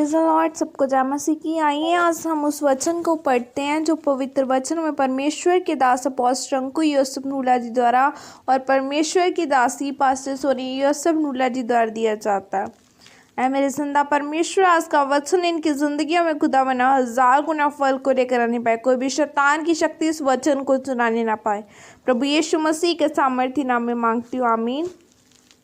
Praise the Lord. सबको जय मसीह की। आइए आज हम उस वचन को पढ़ते हैं जो पवित्र वचन में परमेश्वर के दास अपोस्टल शंकु यूसुफ नूला जी द्वारा और परमेश्वर की दासी पास्टर सोनी यूसुफ नूला जी द्वारा दिया जाता है। ऐ मेरे जिंदा परमेश्वर, आज का वचन इनकी जिंदगी में खुदा बना 1000 गुना फल को लेकर आने पाए। कोई भी शैतान की शक्ति इस वचन को चुराने ना पाए। प्रभु यीशु मसीह के सामर्थ्य नाम में मांगती हूँ, आमीन।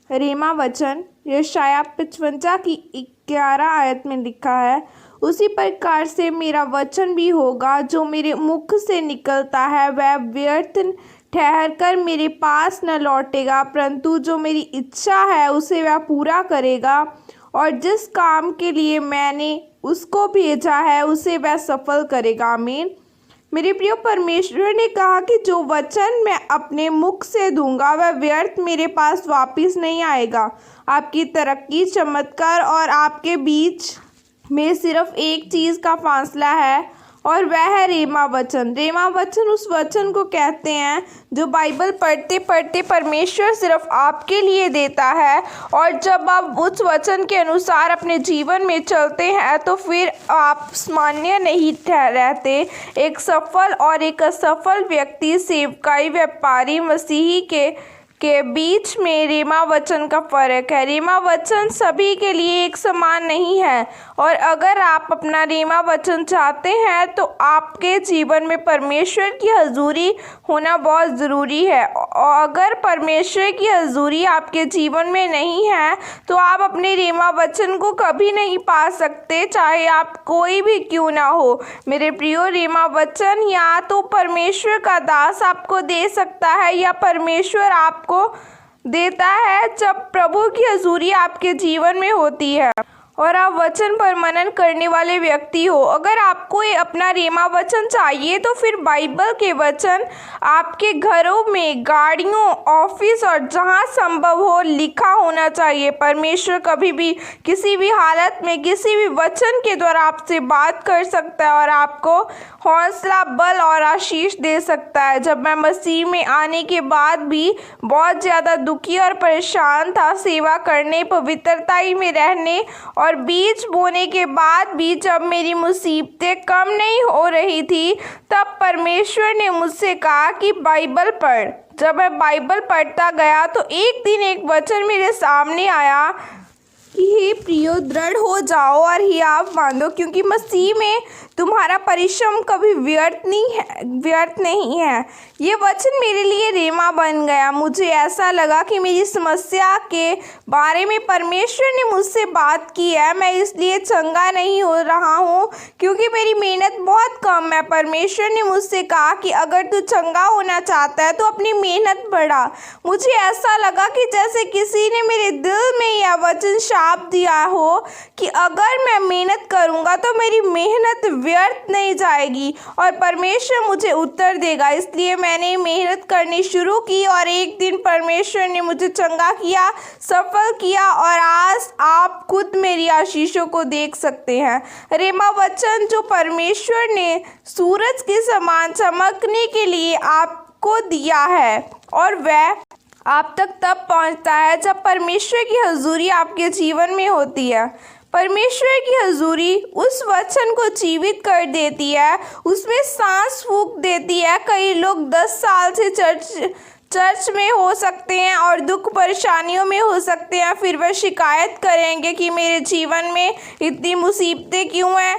रेमा वचन यशाया 55 की 11 आयत में लिखा है, उसी प्रकार से मेरा वचन भी होगा जो मेरे मुख से निकलता है, वह व्यर्थ ठहर कर मेरे पास न लौटेगा, परंतु जो मेरी इच्छा है उसे वह पूरा करेगा और जिस काम के लिए मैंने उसको भेजा है उसे वह सफल करेगा। आमीन। मेरे प्रिय, परमेश्वर ने कहा कि जो वचन मैं अपने मुख से दूंगा वह व्यर्थ मेरे पास वापस नहीं आएगा। आपकी तरक्की, चमत्कार और आपके बीच में सिर्फ एक चीज़ का फासला है और वह है रेमा वचन। रेमा वचन उस वचन को कहते हैं जो बाइबल पढ़ते पढ़ते परमेश्वर सिर्फ आपके लिए देता है, और जब आप उस वचन के अनुसार अपने जीवन में चलते हैं तो फिर आप सामान्य नहीं रहते। एक सफल और एक असफल व्यक्ति, सेवकाई, व्यापारी, मसीही के बीच में रेमा वचन का फर्क है। रेमा वचन सभी के लिए एक समान नहीं है, और अगर आप अपना रेमा वचन चाहते हैं तो आपके जीवन में परमेश्वर की हजूरी होना बहुत ज़रूरी है। और अगर परमेश्वर की हजूरी आपके जीवन में नहीं है तो आप अपने रेमा वचन को कभी नहीं पा सकते, चाहे आप कोई भी क्यों ना हो। मेरे प्रियो, रेमा वचन या तो परमेश्वर का दास आपको दे सकता है या परमेश्वर आपको देता है जब प्रभु की हजूरी आपके जीवन में होती है और आप वचन पर मनन करने वाले व्यक्ति हो। अगर आपको अपना रेमा वचन चाहिए तो फिर बाइबल के वचन आपके घरों में, गाड़ियों, ऑफिस और जहां संभव हो लिखा होना चाहिए। परमेश्वर कभी भी किसी भी हालत में किसी भी वचन के द्वारा आपसे बात कर सकता है और आपको हौसला, बल और आशीष दे सकता है। जब मैं मसीह में आने के बाद भी बहुत ज़्यादा दुखी और परेशान था, सेवा करने, पवित्रता में रहने और बीज बोने के बाद भी जब मेरी मुसीबतें कम नहीं हो रही थी, तब परमेश्वर ने मुझसे कहा कि बाइबल पढ़। जब मैं बाइबल पढ़ता गया तो एक दिन एक वचन मेरे सामने आया कि हे प्रियो, दृढ़ हो जाओ और हियाव बांधो, क्योंकि मसीह में तुम्हारा परिश्रम कभी व्यर्थ नहीं है। ये वचन मेरे लिए रेमा बन गया। मुझे ऐसा लगा कि मेरी समस्या के बारे में परमेश्वर ने मुझसे बात की है। मैं इसलिए चंगा नहीं हो रहा हूँ क्योंकि मेरी मेहनत बहुत कम है। परमेश्वर ने मुझसे कहा कि अगर तू चंगा होना चाहता है तो अपनी मेहनत बढ़ा। मुझे ऐसा लगा कि जैसे किसी ने मेरे दिल में यह वचन छाप दिया हो कि अगर मैं मेहनत करूँगा तो मेरी मेहनत व्यर्थ नहीं जाएगी और परमेश्वर मुझे उत्तर देगा। इसलिए मैंने मेहनत करनी शुरू की और एक दिन परमेश्वर ने मुझे चंगा किया, सफल किया, और आज आप खुद मेरी आशीषों को देख सकते हैं। रेमा वचन जो परमेश्वर ने सूरज के समान चमकने के लिए आपको दिया है, और वह आप तक तब पहुंचता है जब परमेश्वर की हजूरी आपके जीवन में होती है। परमेश्वर की हजूरी उस वचन को जीवित कर देती है, उसमें सांस फूंक देती है। कई लोग 10 साल से चर्च में हो सकते हैं और दुख परेशानियों में हो सकते हैं, फिर वह शिकायत करेंगे कि मेरे जीवन में इतनी मुसीबतें क्यों हैं।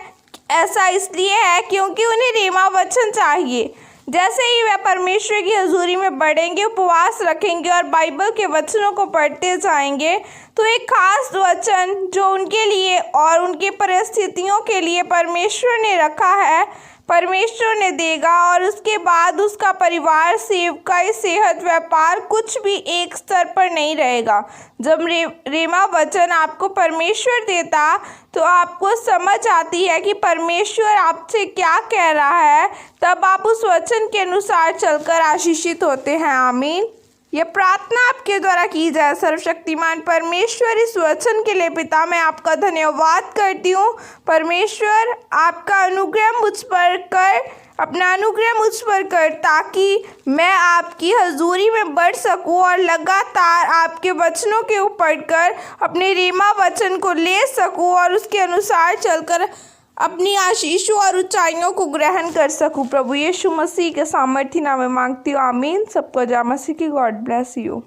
ऐसा इसलिए है क्योंकि उन्हें रेमा वचन चाहिए। जैसे ही वह परमेश्वर की हजूरी में बढ़ेंगे, उपवास रखेंगे और बाइबल के वचनों को पढ़ते जाएंगे, तो एक खास वचन जो उनके लिए और उनकी परिस्थितियों के लिए परमेश्वर ने रखा है, परमेश्वर ने देगा। और उसके बाद उसका परिवार, सेवकाई, सेहत, व्यापार कुछ भी एक स्तर पर नहीं रहेगा। जब रेमा वचन आपको परमेश्वर देता तो आपको समझ आती है कि परमेश्वर आपसे क्या कह रहा है, तब आप उस वचन के अनुसार चलकर आशीषित होते हैं। आमीन। यह प्रार्थना आपके द्वारा की जाए। सर्वशक्तिमान परमेश्वर, इस वचन के लिए पिता मैं आपका धन्यवाद करती हूँ। परमेश्वर, आपका अनुग्रह मुझ पर कर अपना अनुग्रह मुझ पर कर, ताकि मैं आपकी हजूरी में बढ़ सकूं और लगातार आपके वचनों के ऊपर कर अपने रीमा वचन को ले सकूं और उसके अनुसार चलकर अपनी आशीषों और ऊंचाइयों को ग्रहण कर सकूं। प्रभु यीशु मसीह के सामर्थी नाम में मांगती हूँ, आमीन। सबको जय मसीह की। God bless you.